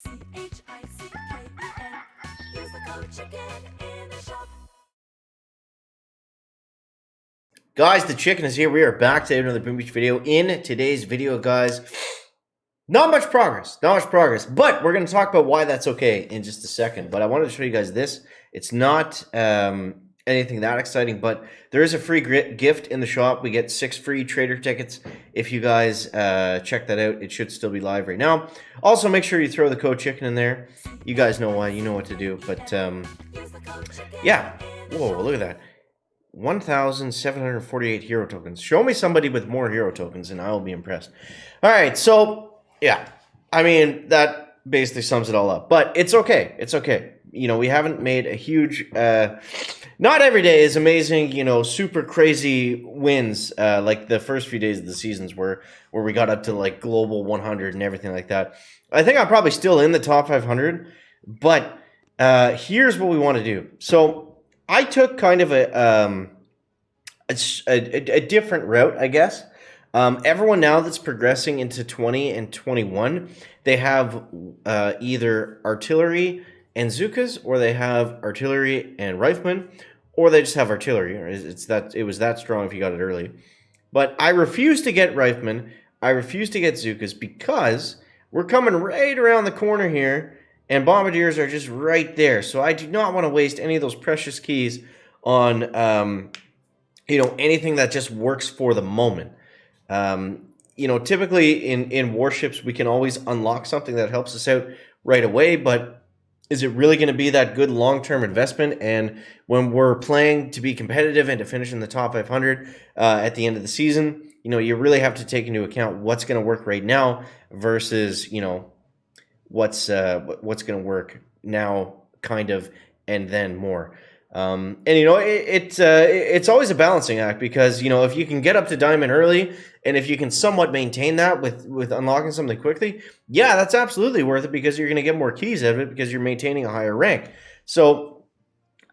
Use the code chicken in the shop. Guys, the chicken is here. We are back to another Boom Beach video. In today's video, guys, not much progress, but we're going to talk about why that's okay in just a second. But I wanted to show you guys this. It's not anything that exciting, but there is a free gift in the shop. We get 6 free trader tickets. If you guys check that out, it should still be live right now. Also, make sure you throw the code chicken in there. You guys know why. You know what to do. But yeah. Whoa, look at that. 1,748 hero tokens. Show me somebody with more hero tokens and I will be impressed. All right, so yeah, I mean, that basically sums it all up. But it's okay. It's okay. You know, we haven't made a huge, not every day is amazing, you know, super crazy wins like the first few days of the seasons where we got up to like global 100 and everything like that. I think I'm probably still in the top 500, but here's what we want to do. So I took kind of a different route, I guess. Everyone now that's progressing into 20 and 21, they have either artillery and Zukas, or they have artillery and riflemen, or they just have artillery. It was that strong if you got it early. But I refuse to get riflemen. I refuse to get Zukas because we're coming right around the corner here. And bombardiers are just right there. So I do not want to waste any of those precious keys on, you know, anything that just works for the moment. You know, typically in warships, we can always unlock something that helps us out right away. But is it really going to be that good long-term investment? And when we're playing to be competitive and to finish in the top 500 at the end of the season, you know, you really have to take into account what's going to work right now versus, you know, what's going to work now, kind of, and then more. And you know, it's always a balancing act because, you know, if you can get up to diamond early and if you can somewhat maintain that with unlocking something quickly, yeah, that's absolutely worth it because you're going to get more keys out of it because you're maintaining a higher rank. So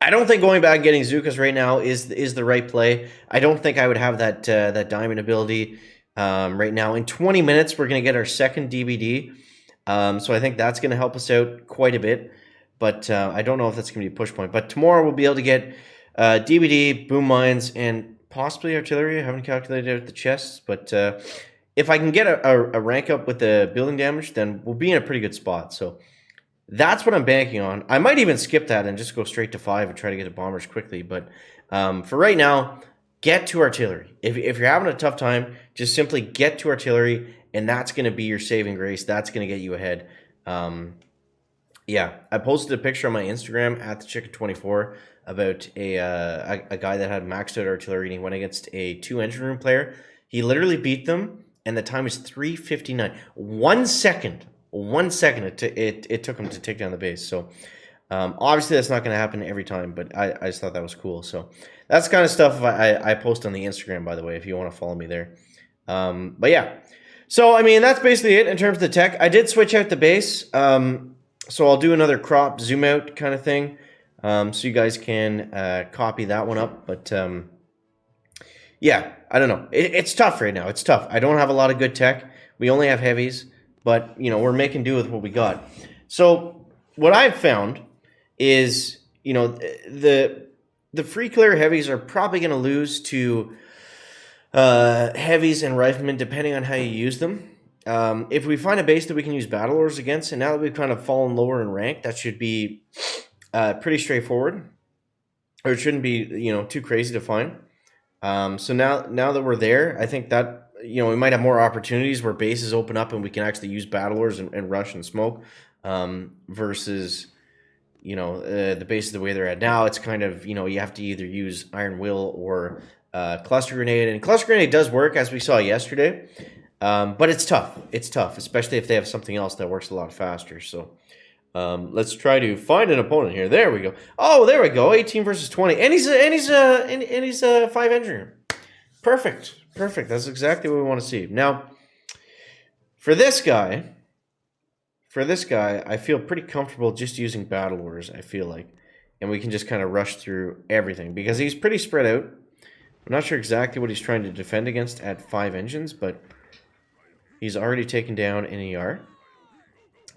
I don't think going back and getting Zukas right now is the right play. I don't think I would have that diamond ability right now. In 20 minutes, we're going to get our second DBD. So I think that's going to help us out quite a bit, but I don't know if that's going to be a push point. But tomorrow we'll be able to get DBD, boom mines, and possibly artillery. I haven't calculated out the chests, but if I can get a rank up with the building damage, then we'll be in a pretty good spot. So that's what I'm banking on. I might even skip that and just go straight to 5 and try to get to bombers quickly. But for right now, get to artillery. If you're having a tough time, just simply get to artillery. And that's going to be your saving grace. That's going to get you ahead. Yeah, I posted a picture on my Instagram at thechicken24 about a guy that had maxed out artillery and he went against a 2 engine room player. He literally beat them, and the time was 3:59. 1 second. 1 second it took him to take down the base. So obviously that's not going to happen every time, but I just thought that was cool. So that's the kind of stuff I post on the Instagram, by the way, if you want to follow me there. But yeah. So, I mean, that's basically it in terms of the tech. I did switch out the base, so I'll do another crop zoom out kind of thing, so you guys can copy that one up. But, yeah, I don't know. It's tough right now. It's tough. I don't have a lot of good tech. We only have heavies, but, you know, we're making do with what we got. So, what I've found is, you know, the free clear heavies are probably going to lose to heavies and riflemen depending on how you use them. If we find a base that we can use battle orders against, and now that we've kind of fallen lower in rank, that should be pretty straightforward, or it shouldn't be, you know, too crazy to find. So now that we're there, I think that, you know, we might have more opportunities where bases open up and we can actually use battle orders and rush and smoke, versus, you know, the bases the way they're at now. It's kind of, you know, you have to either use Iron Will or cluster grenade, and cluster grenade does work as we saw yesterday, but it's tough. It's tough, especially if they have something else that works a lot faster. So let's try to find an opponent here. There we go. Oh, there we go. 18 versus 20, and he's a 5 engineer. Perfect. That's exactly what we want to see. Now, for this guy, I feel pretty comfortable just using battle orders. I feel like, and we can just kind of rush through everything because he's pretty spread out. I'm not sure exactly what he's trying to defend against at 5 engines, but he's already taken down an ER.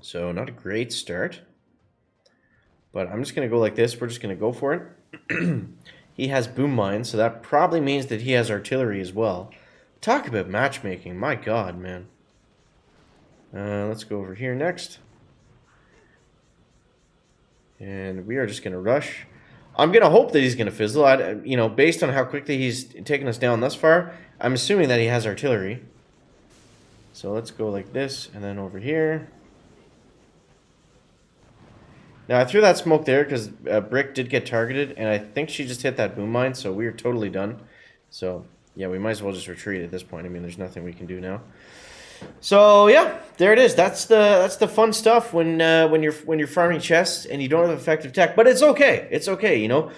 So not a great start. But I'm just going to go like this. We're just going to go for it. He has boom mines, so that probably means that he has artillery as well. Talk about matchmaking. My god, man. Let's go over here next. And we are just going to rush. I'm going to hope that he's going to fizzle. Based on how quickly he's taken us down thus far, I'm assuming that he has artillery. So let's go like this, and then over here. Now, I threw that smoke there because Brick did get targeted, and I think she just hit that boom mine, so we are totally done. So, yeah, we might as well just retreat at this point. I mean, there's nothing we can do now. So, yeah, there it is. That's the fun stuff when you're farming chests and you don't have effective tech. But it's okay. It's okay, you know.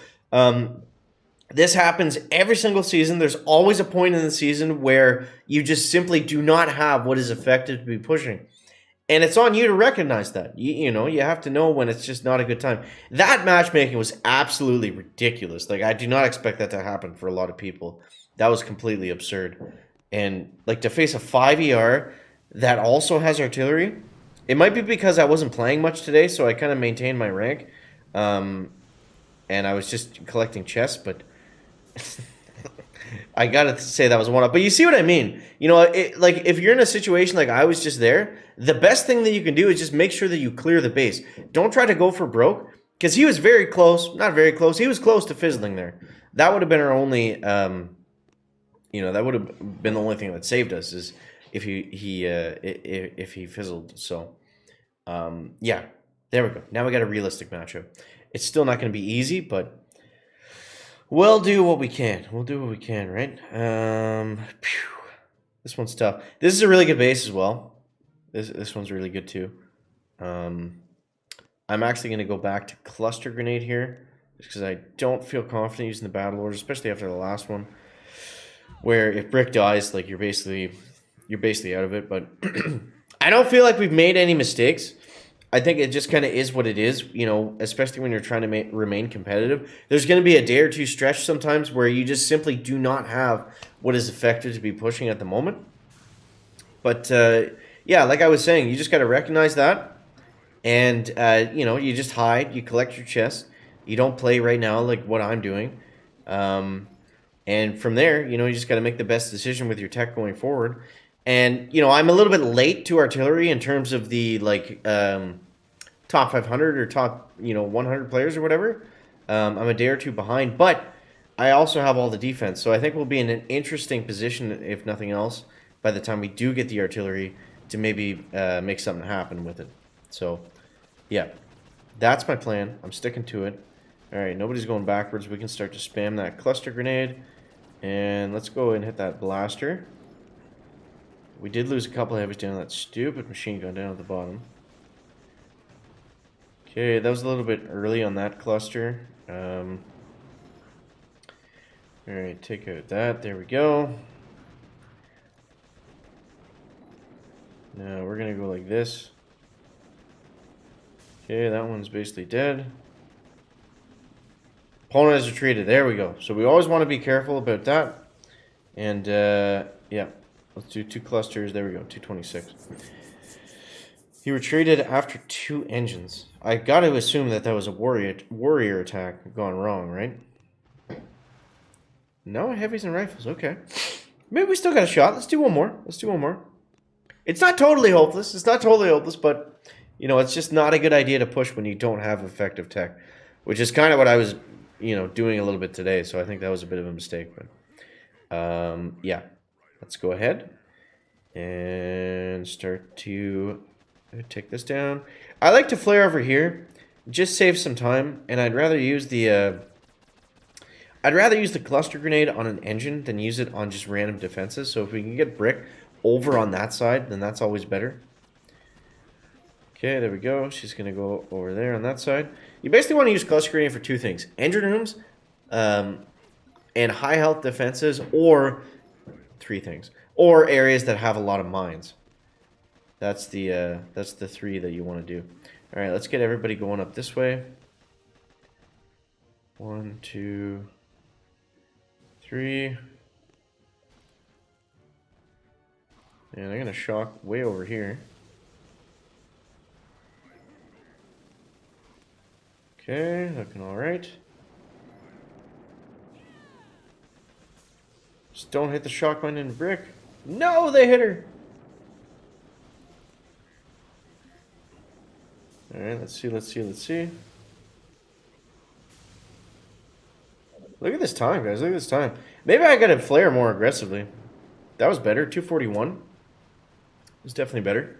This happens every single season. There's always a point in the season where you just simply do not have what is effective to be pushing. And it's on you to recognize that. You have to know when it's just not a good time. That matchmaking was absolutely ridiculous. Like, I do not expect that to happen for a lot of people. That was completely absurd. And, like, to face a 5 ER that also has artillery, it might be because I wasn't playing much today, so I kind of maintained my rank. And I was just collecting chests, but I gotta say that was one up. But you see what I mean? You know, like if you're in a situation like I was just there, the best thing that you can do is just make sure that you clear the base. Don't try to go for broke, because he was very close. Not very close. He was close to fizzling there. That would have been our only, that would have been the only thing that saved us is if he fizzled. So, yeah, there we go. Now we got a realistic matchup. It's still not going to be easy, but we'll do what we can. We'll do what we can, right? This one's tough. This is a really good base as well. This one's really good too. I'm actually going to go back to cluster grenade here, just because I don't feel confident using the battle orders, especially after the last one, where if Brick dies, like you're basically out of it. But I don't feel like we've made any mistakes. I think it just kind of is what it is, especially when you're trying to remain competitive. There's going to be a day or two stretch sometimes where you just simply do not have what is effective to be pushing at the moment. But, yeah, like I was saying, you just got to recognize that. And, you just hide. You collect your chests. You don't play right now like what I'm doing. And from there, you just got to make the best decision with your tech going forward. And, I'm a little bit late to artillery in terms of the, top 500 or top, 100 players or whatever. I'm a day or two behind, but I also have all the defense. So I think we'll be in an interesting position, if nothing else, by the time we do get the artillery to maybe make something happen with it. So, yeah, that's my plan. I'm sticking to it. All right, nobody's going backwards. We can start to spam that cluster grenade. And let's go and hit that blaster. We did lose a couple of heavies down that stupid machine gun down at the bottom. Okay, that was a little bit early on that cluster. Alright, take out that. There we go. Now we're going to go like this. Okay, that one's basically dead. Opponent has retreated. There we go. So we always want to be careful about that. And, yeah. Let's do 2 clusters. There we go. 226. He retreated after 2 engines. I got to assume that was a warrior attack gone wrong, right? No heavies and rifles. Okay. Maybe we still got a shot. Let's do one more. It's not totally hopeless. But, it's just not a good idea to push when you don't have effective tech, which is kind of what I was, doing a little bit today. So I think that was a bit of a mistake. But, yeah. Let's go ahead and start to take this down. I like to flare over here, just save some time, and I'd rather use the cluster grenade on an engine than use it on just random defenses. So if we can get Brick over on that side, then that's always better. Okay, there we go. She's gonna go over there on that side. You basically want to use cluster grenade for 2 things: engine rooms, and high health defenses, or 3 things, or areas that have a lot of mines. That's the 3 that you want to do. All right, let's get everybody going up this way. 1, 2, 3. And I'm gonna shock way over here. Okay, looking all right. Just don't hit the shock mine in the brick. No, they hit her. All right, let's see. Look at this time, guys. Look at this time. Maybe I got to flare more aggressively. That was better. 241. It's definitely better.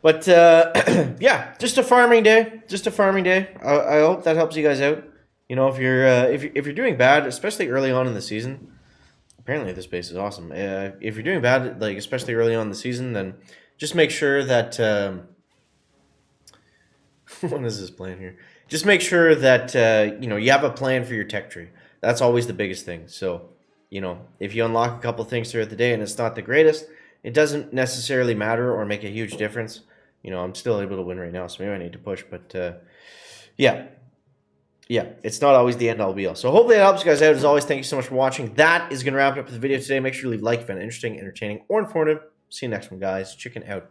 But yeah, just a farming day. Just a farming day. I hope that helps you guys out. You know, if you're doing bad, especially early on in the season. Apparently, this base is awesome. If you're doing bad, like especially early on in the season, then just make sure that what is this plan here? Just make sure that you know you have a plan for your tech tree. That's always the biggest thing. So, you know, if you unlock a couple things throughout the day and it's not the greatest, it doesn't necessarily matter or make a huge difference. You know, I'm still able to win right now, so maybe I need to push. But yeah, it's not always the end all be all. So hopefully that helps you guys out. As always, thank you so much for watching. That is going to wrap it up the video today. Make sure you leave a like if you found it interesting, entertaining, or informative. See you next one, guys. Chicken out.